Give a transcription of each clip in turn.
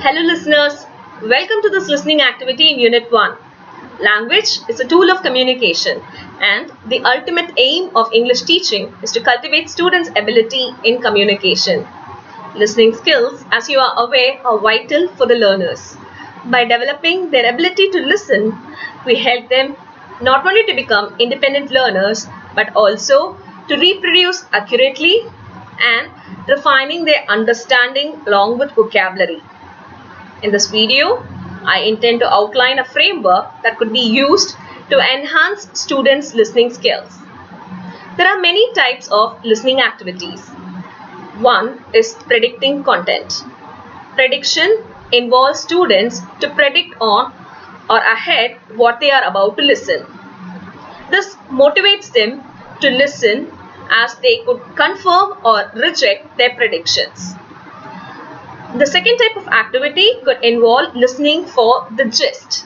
Hello listeners, welcome to this listening activity in Unit 1. Language is a tool of communication and the ultimate aim of English teaching is to cultivate students' ability in communication. Listening skills, as you are aware, are vital for the learners. By developing their ability to listen, we help them not only to become independent learners but also to reproduce accurately and refining their understanding along with vocabulary. In this video, I intend to outline a framework that could be used to enhance students' listening skills. There are many types of listening activities. One is predicting content. Prediction involves students to predict on or ahead what they are about to listen. This motivates them to listen as they could confirm or reject their predictions. The second type of activity could involve listening for the gist.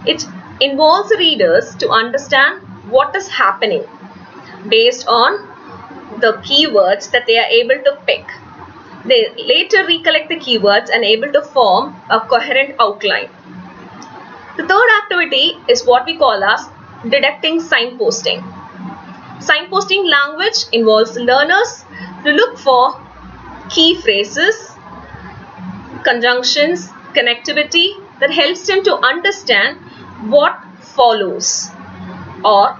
It involves readers to understand what is happening based on the keywords that they are able to pick. They later recollect the keywords and able to form a coherent outline. The third activity is what we call as deducting signposting. Signposting language involves learners to look for key phrases, conjunctions, connectivity that helps them to understand what follows or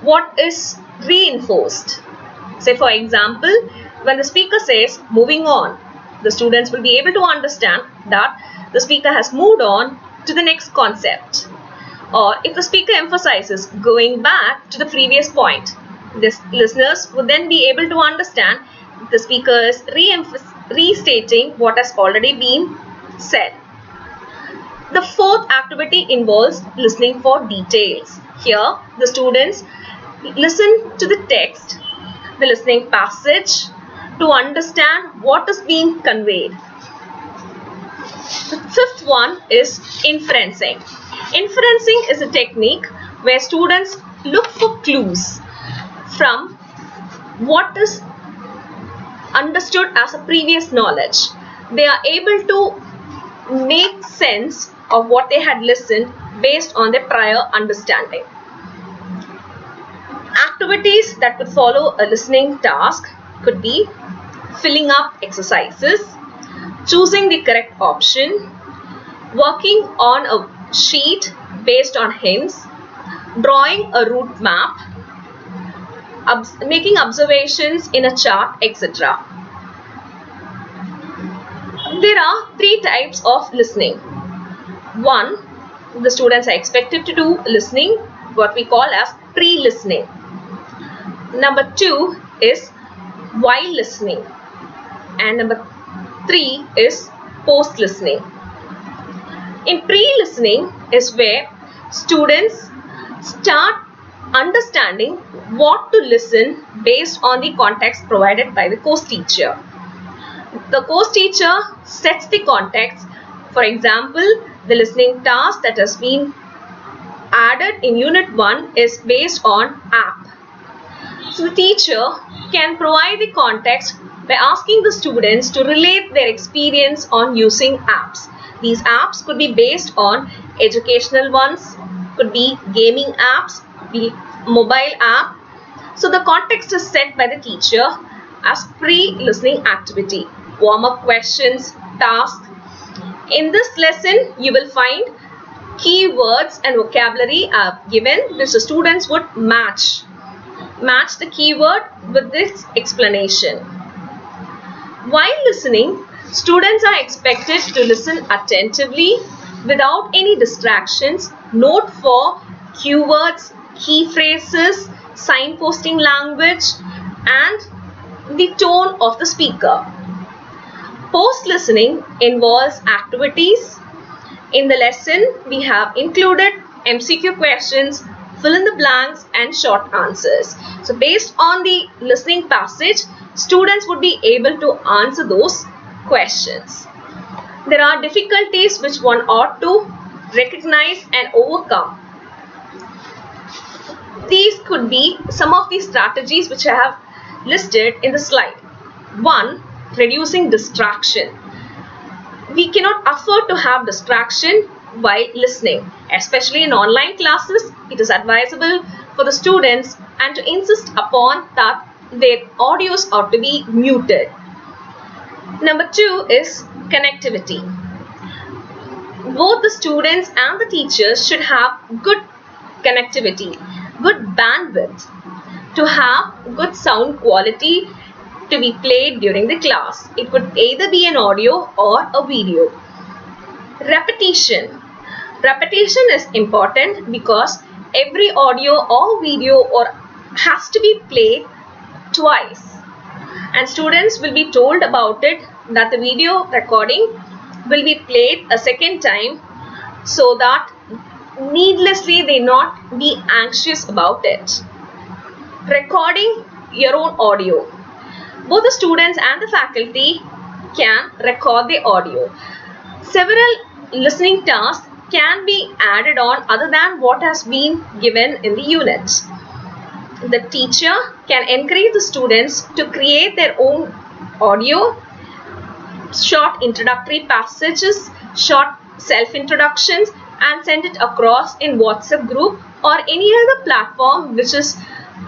what is reinforced. Say for example, when the speaker says moving on, the students will be able to understand that the speaker has moved on to the next concept. Or if the speaker emphasizes going back to the previous point, the listeners would then be able to understand the speaker is restating what has already been said. The fourth activity involves listening for details. Here, the students listen to the text, the listening passage, to understand what is being conveyed. The fifth one is inferencing. Inferencing is a technique where students look for clues from what is understood as a previous knowledge. They are able to make sense of what they had listened based on their prior understanding. Activities that could follow a listening task could be filling up exercises, choosing the correct option, working on a sheet based on hints, drawing a route map, making observations in a chart, etc. There are three types of listening. One, the students are expected to do listening, what we call as pre-listening. Number two is while listening. And number three is post-listening. In pre-listening is where students start understanding what to listen based on the context provided by the course teacher. The course teacher sets the context. For example, the listening task that has been added in Unit 1 is based on app. So the teacher can provide the context by asking the students to relate their experience on using apps. These apps could be based on educational ones, could be gaming apps, the mobile app. So the context is set by the teacher as pre-listening activity, warm-up questions, tasks. In this lesson, you will find keywords and vocabulary are given which the students would match the keyword with this explanation. While listening, students are expected to listen attentively without any distractions, note for keywords, key phrases, signposting language, and the tone of the speaker. Post-listening involves activities. In the lesson, we have included MCQ questions, fill in the blanks, and short answers. So based on the listening passage, students would be able to answer those questions. There are difficulties which one ought to recognize and overcome. These could be some of the strategies which I have listed in the slide. One, reducing distraction. We cannot afford to have distraction while listening. Especially in online classes, it is advisable for the students and to insist upon that their audios ought to be muted. Number 2 is connectivity. Both the students and the teachers should have good connectivity, good bandwidth, to have good sound quality to be played during the class. It could either be an audio or a video. Repetition. Repetition is important because every audio or video or has to be played twice, and students will be told about it, that the video recording will be played a second time, so that needlessly they not be anxious about it. Recording your own audio. Both the students and the faculty can record the audio. Several listening tasks can be added on other than what has been given in the unit. The teacher can encourage the students to create their own audio, short introductory passages, short self-introductions, and send it across in WhatsApp group or any other platform which is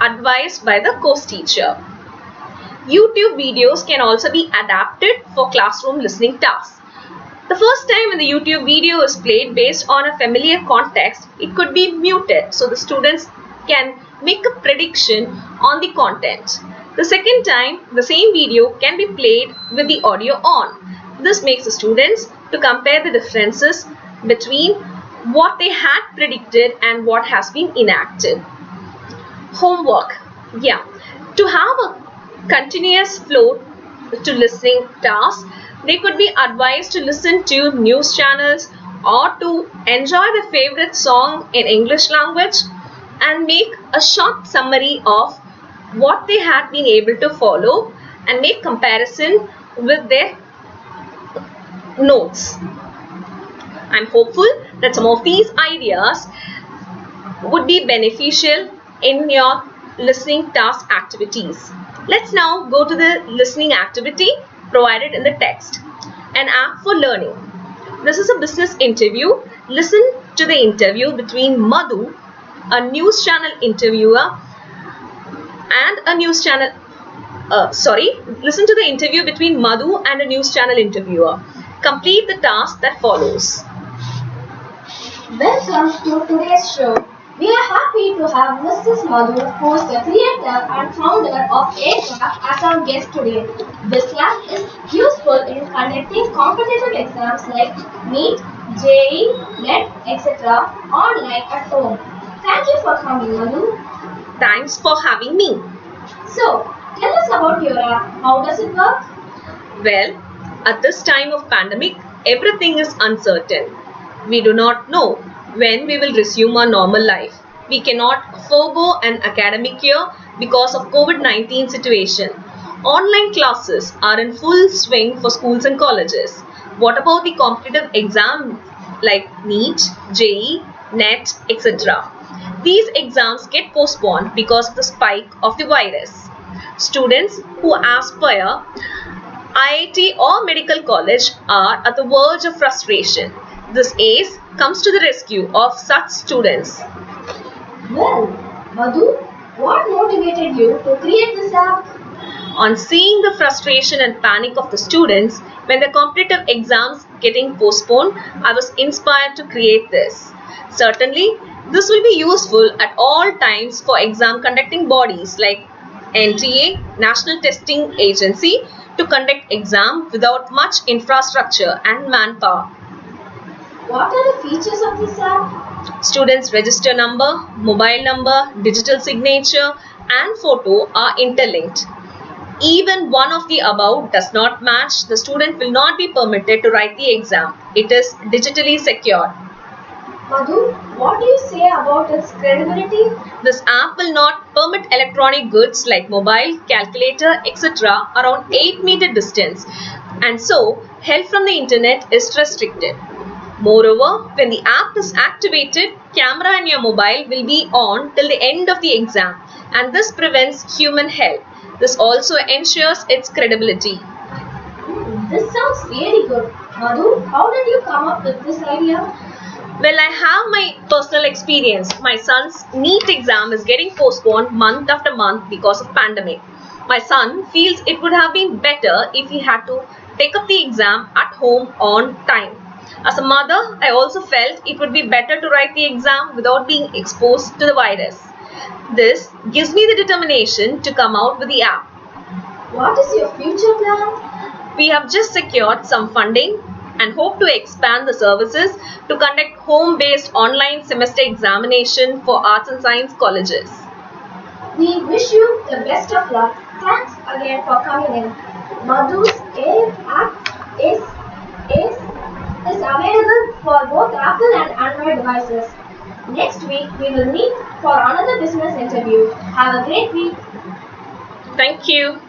advised by the course teacher. YouTube videos can also be adapted for classroom listening tasks. The first time when the YouTube video is played based on a familiar context, it could be muted so the students can make a prediction on the content. The second time, the same video can be played with the audio on. This makes the students to compare the differences between what they had predicted and what has been enacted. Homework. Yeah. To have a continuous flow to listening tasks, they could be advised to listen to news channels or to enjoy the favorite song in English language and make a short summary of what they had been able to follow and make comparison with their notes. I'm hopeful that some of these ideas would be beneficial in your listening task activities. Let's now go to the listening activity provided in the text. An app for learning. This is a business interview. Listen to the interview between Madhu, a news channel interviewer, and a news channel. Listen to the interview between Madhu and a news channel interviewer. Complete the task that follows. Welcome to today's show. We are happy to have Mrs. Madhu, who is the creator and founder of ACAP, as our guest today. This lab is useful in conducting competitive exams like NEET, JEE, NET, etc. online at home. Thank you for coming, Madhu. Thanks for having me. So, tell us about your app. How does it work? Well, at this time of pandemic, everything is uncertain. We do not know when we will resume our normal life. We cannot forego an academic year because of COVID-19 situation. Online classes are in full swing for schools and colleges. What about the competitive exams like NEET, JEE, NET, etc.? These exams get postponed because of the spike of the virus. Students who aspire IIT or medical college are at the verge of frustration. This ACE comes to the rescue of such students. Well, Madhu, what motivated you to create this app? On seeing the frustration and panic of the students when the competitive exams getting postponed, I was inspired to create this. Certainly, this will be useful at all times for exam conducting bodies like NTA, National Testing Agency, to conduct exam without much infrastructure and manpower. What are the features of this app? Students' register number, mobile number, digital signature, and photo are interlinked. Even one of the above does not match, the student will not be permitted to write the exam. It is digitally secured. Madhu, what do you say about its credibility? This app will not permit electronic goods like mobile, calculator, etc. around 8-meter distance, and so help from the internet is restricted. Moreover, when the app is activated, camera in your mobile will be on till the end of the exam, and this prevents human help. This also ensures its credibility. This sounds really good. Madhu, how did you come up with this idea? Well, I have my personal experience. My son's NEET exam is getting postponed month after month because of pandemic. My son feels it would have been better if he had to take up the exam at home on time. As a mother, I also felt it would be better to write the exam without being exposed to the virus. This gives me the determination to come out with the app. What is your future plan? We have just secured some funding and hope to expand the services to conduct home-based online semester examination for arts and science colleges. We wish you the best of luck. Thanks again for coming in. Madhu's Air app is available for both Apple and Android devices. Next week we will meet for another business interview. Have a great week. Thank you.